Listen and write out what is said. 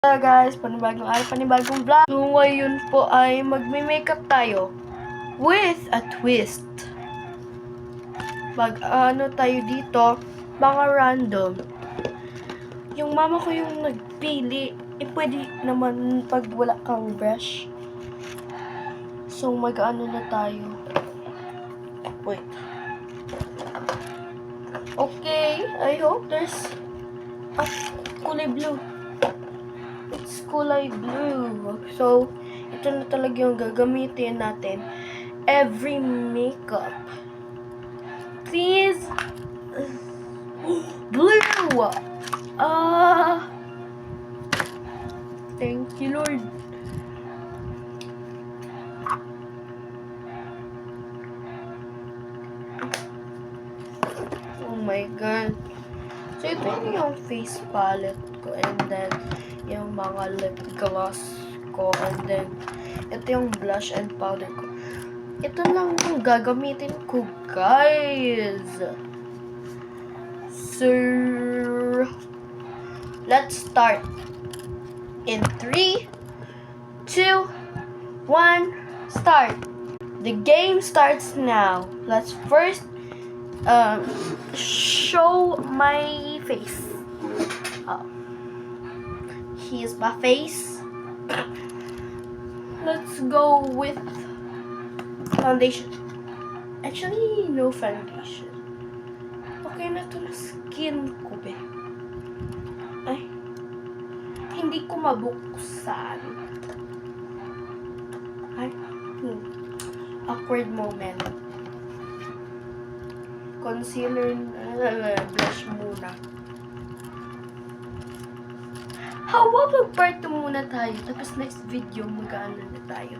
Hello guys, panibagong araw, panibagong vlog. So ngayon po ay magme-makeup tayo with a twist. Ano tayo dito, mga random. Yung mama ko yung nagpili, pwede naman pag wala kang brush. So mag-ano na tayo. Wait. Okay, I hope there's a kulay blue. It's kulay blue. So, ito na talaga yung gagamitin natin. Every makeup. Please. Blue! Thank you, Lord. Oh my God. So, ito yung face palette ko. And then, yung mga lip gloss ko. And then, ito yung blush and powder ko. Ito lang yung gagamitin ko, guys. So, let's start. In 3, 2, 1, start. The game starts now. Let's first show my face. Here's my face. Let's go with foundation. Actually, no foundation. Okay na to na skin ko, be. Ay, hindi ko mabuksan. Ay, awkward moment. Concealer, blush muna. How about mag-part 2 muna tayo, tapos next video mag-ano na tayo.